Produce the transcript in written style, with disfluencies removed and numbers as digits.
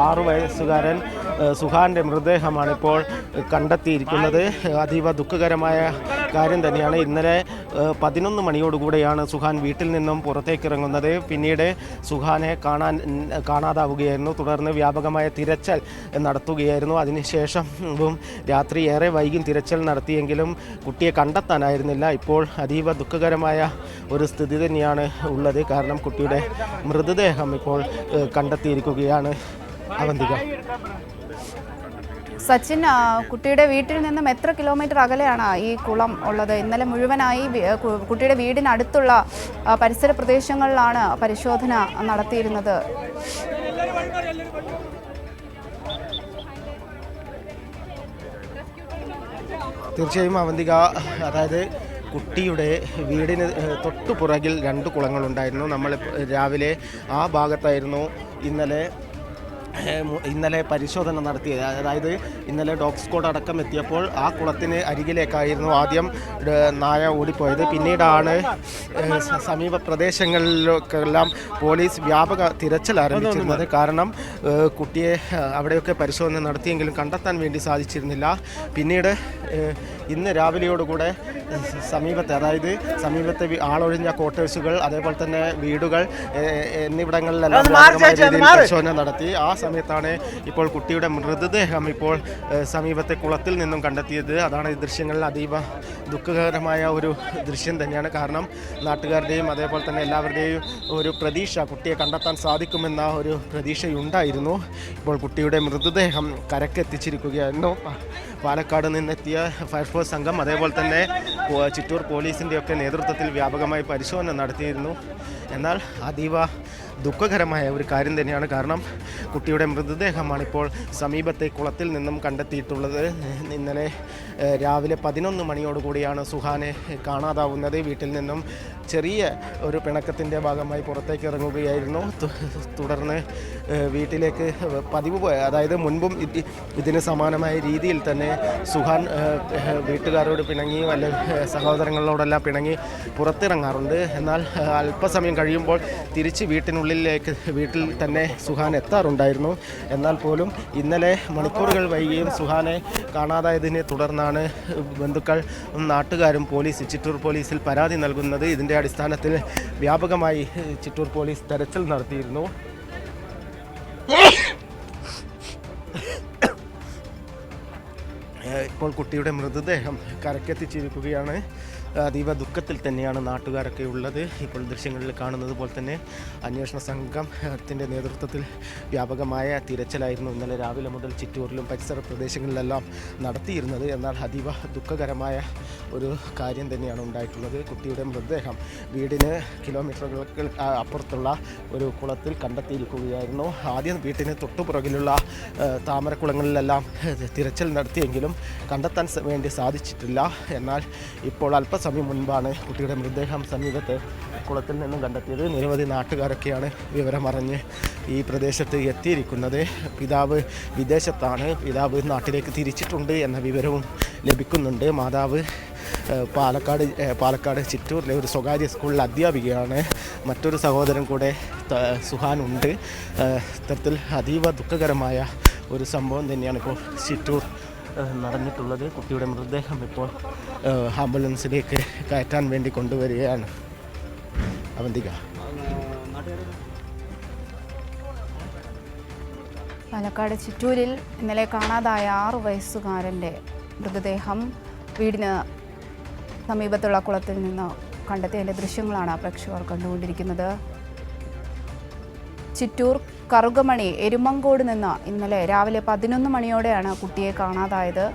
6 വയസ്സുകാരൻ സുഹാന്റെ മൃതദേഹമാണ് ഇപ്പോൾ കണ്ടെത്തിയിരിക്കുന്നത്. അതീവ ദുഃഖകരമായ കാര്യം തന്നെയാണ്. ഇന്നലെ 11 മണിയോടുകൂടെയാണ് സുഹാൻ വീട്ടിൽ നിന്നും പുറത്തേക്ക് ഇറങ്ങുന്നത്. പിന്നീട് സുഹാനെ കാണാതാവുകയായിരുന്നു. തുടർന്ന് വ്യാപകമായ തിരച്ചിൽ നടത്തുകയായിരുന്നു. അതിനുശേഷവും രാത്രി ഏറെ വൈകി തിരച്ചിൽ നടത്തിയെങ്കിലും കുട്ടിയെ കണ്ടെത്താനായിരുന്നില്ല. ഇപ്പോൾ അതീവ ദുഃഖകരമായ ഒരു സ്ഥിതി തന്നെയാണ് ഉള്ളത്. കാരണം കുട്ടിയുടെ മൃതദേഹം ഇപ്പോൾ കണ്ടെത്തിയിരിക്കുകയാണ്. അവന്തിക. സച്ചിൻ, കുട്ടിയുടെ വീട്ടിൽ നിന്നും എത്ര കിലോമീറ്റർ അകലെയാണ് ഈ കുളം ഉള്ളത്? ഇന്നലെ മുഴുവനായി കുട്ടിയുടെ വീടിനടുത്തുള്ള പരിസര പ്രദേശങ്ങളിലാണ് പരിശോധന നടത്തിയിരുന്നത്. തീർച്ചയായും അവന്തിക, അതായത് കുട്ടിയുടെ വീടിന് തൊട്ടുപുറകിൽ 2 കുളങ്ങളുണ്ടായിരുന്നു. നമ്മൾ രാവിലെ ആ ഭാഗത്തായിരുന്നു ഇന്നലെ പരിശോധന നടത്തിയത്. അതായത് ഇന്നലെ ഡോഗ് സ്ക്വാഡ് അടക്കം എത്തിയപ്പോൾ ആ കുളത്തിന് അരികിലേക്കായിരുന്നു ആദ്യം നായ ഓടിപ്പോയത്. പിന്നീടാണ് സമീപ പ്രദേശങ്ങളിലൊക്കെല്ലാം പോലീസ് വ്യാപക തിരച്ചിൽ ആരംഭിച്ചിരുന്നത്. കാരണം കുട്ടിയെ അവിടെയൊക്കെ പരിശോധന നടത്തിയെങ്കിലും കണ്ടെത്താൻ വേണ്ടി സാധിച്ചിരുന്നില്ല. പിന്നീട് ഇന്ന് രാവിലെയോടുകൂടെ സമീപത്തെ ആളൊഴിഞ്ഞ ക്വാർട്ടേഴ്സുകൾ, അതേപോലെ തന്നെ വീടുകൾ എന്നിവിടങ്ങളിലെല്ലാം പരിശോധന നടത്തി. ആ സമയത്താണ് ഇപ്പോൾ കുട്ടിയുടെ മൃതദേഹം ഇപ്പോൾ സമീപത്തെ കുളത്തിൽ നിന്നും കണ്ടെത്തിയത്. അതാണ് ഈ ദൃശ്യങ്ങളിൽ അതീവ ദുഃഖകരമായ ഒരു ദൃശ്യം തന്നെയാണ്. കാരണം നാട്ടുകാരുടെയും അതേപോലെ തന്നെ എല്ലാവരുടെയും ഒരു പ്രതീക്ഷ, കുട്ടിയെ കണ്ടെത്താൻ സാധിക്കുമെന്ന ഒരു പ്രതീക്ഷയുണ്ടായിരുന്നു. ഇപ്പോൾ കുട്ടിയുടെ മൃതദേഹം കരക്കെത്തിച്ചിരിക്കുകയായിരുന്നു. പാലക്കാട് നിന്നെത്തിയ ഫയർഫോഴ്സ് സംഘം അതേപോലെ തന്നെ ചിറ്റൂർ പോലീസിൻ്റെയൊക്കെ നേതൃത്വത്തിൽ വ്യാപകമായി പരിശോധന നടത്തിയിരുന്നു. എന്നാൽ അതീവ ദുഃഖകരമായ ഒരു കാര്യം തന്നെയാണ്. കാരണം കുട്ടിയുടെ മൃതദേഹമാണ് ഇപ്പോൾ സമീപത്തെ കുളത്തിൽ നിന്നും കണ്ടെത്തിയിട്ടുള്ളത്. ഇന്നലെ രാവിലെ 11 മണിയോടുകൂടിയാണ് സുഹാനെ കാണാതാവുന്നത്. വീട്ടിൽ നിന്നും ചെറിയ ഒരു പിണക്കത്തിൻ്റെ ഭാഗമായി പുറത്തേക്ക് ഇറങ്ങുകയായിരുന്നു. തുടർന്ന് വീട്ടിലേക്ക് അതായത് മുൻപും ഇതിന് സമാനമായ രീതിയിൽ തന്നെ സുഹാൻ വീട്ടുകാരോട് പിണങ്ങി, സഹോദരങ്ങളോടെല്ലാം പിണങ്ങി പുറത്തിറങ്ങാറുണ്ട്. എന്നാൽ അല്പസമയം കഴിയുമ്പോൾ തിരിച്ച് വീട്ടിൽ തന്നെ സുഹാൻ എത്താറുണ്ടായിരുന്നു. എന്നാൽ പോലും ഇന്നലെ മണിക്കൂറുകൾ വൈകിയും സുഹാനെ കാണാതായതിനെ തുടർന്നാണ് ബന്ധുക്കൾ, നാട്ടുകാരും ചിറ്റൂർ പോലീസിൽ പരാതി നൽകുന്നത്. ഇതിൻ്റെ അടിസ്ഥാനത്തിൽ വ്യാപകമായി ചിറ്റൂർ പോലീസ് തെരച്ചിൽ നടത്തിയിരുന്നു. ഇപ്പോൾ കുട്ടിയുടെ മൃതദേഹം കരക്കെത്തിച്ചിരിക്കുകയാണ്. അതീവ ദുഃഖത്തിൽ തന്നെയാണ് നാട്ടുകാരൊക്കെ ഉള്ളത്. ഇപ്പോൾ ദൃശ്യങ്ങളിൽ കാണുന്നത് പോലെ തന്നെ അന്വേഷണ സംഘത്തിൻ്റെ നേതൃത്വത്തിൽ വ്യാപകമായ തിരച്ചിലായിരുന്നു ഇന്നലെ രാവിലെ മുതൽ ചിറ്റൂരിലും പരിസര പ്രദേശങ്ങളിലെല്ലാം നടത്തിയിരുന്നത്. എന്നാൽ അതീവ ദുഃഖകരമായ ഒരു കാര്യം തന്നെയാണ് ഉണ്ടായിട്ടുള്ളത്. കുട്ടിയുടെ മൃതദേഹം വീടിന് കിലോമീറ്ററുകൾക്ക് അപ്പുറത്തുള്ള ഒരു കുളത്തിൽ കണ്ടെത്തിയിരിക്കുകയായിരുന്നു. ആദ്യം വീട്ടിന് തൊട്ടുപുറകിലുള്ള താമരക്കുളങ്ങളിലെല്ലാം തിരച്ചിൽ നടത്തിയെങ്കിലും കണ്ടെത്താൻ വേണ്ടി സാധിച്ചിട്ടില്ല. എന്നാൽ ഇപ്പോൾ അല്പസമയം മുൻപാണ് കുട്ടിയുടെ മൃതദേഹം സമീപത്തെ കുളത്തിൽ നിന്നും കണ്ടെത്തിയത്. നിരവധി നാട്ടുകാരൊക്കെയാണ് വിവരമറിഞ്ഞ് ഈ പ്രദേശത്ത് എത്തിയിരിക്കുന്നത്. പിതാവ് വിദേശത്താണ്, പിതാവ് നാട്ടിലേക്ക് തിരിച്ചിട്ടുണ്ട് എന്ന വിവരവും ലഭിക്കുന്നുണ്ട്. മാതാവ് പാലക്കാട് ചിറ്റൂരിലെ ഒരു സ്വകാര്യ സ്കൂളിലെ അധ്യാപികയാണ്. മറ്റൊരു സഹോദരൻ കൂടെ സുഹാനുണ്ട്. ഇത്തരത്തിൽ അതീവ ദുഃഖകരമായ ഒരു സംഭവം തന്നെയാണ് ഇപ്പോൾ ചിറ്റൂർ നടന്നിട്ടുള്ളത്. കുട്ടിയുടെ മൃതദേഹം ഇപ്പോൾ ആംബുലൻസിലേക്ക് കയറ്റാൻ വേണ്ടി കൊണ്ടുവരികയാണ്. അവന്തിക. പാലക്കാട് ചിറ്റൂരിൽ ഇന്നലെ കാണാതായ 6 വയസ്സുകാരൻ്റെ മൃതദേഹം വീടിന് സമീപത്തുള്ള കുളത്തിൽ നിന്ന് കണ്ടെത്തിയതിൻ്റെ ദൃശ്യങ്ങളാണ് പ്രേക്ഷകർ കണ്ടുകൊണ്ടിരിക്കുന്നത്. ചിറ്റൂർ കറുകമണി എരുമങ്കോട് നിന്ന് ഇന്നലെ രാവിലെ 11 മണിയോടെയാണ് കുട്ടിയെ കാണാതായത്.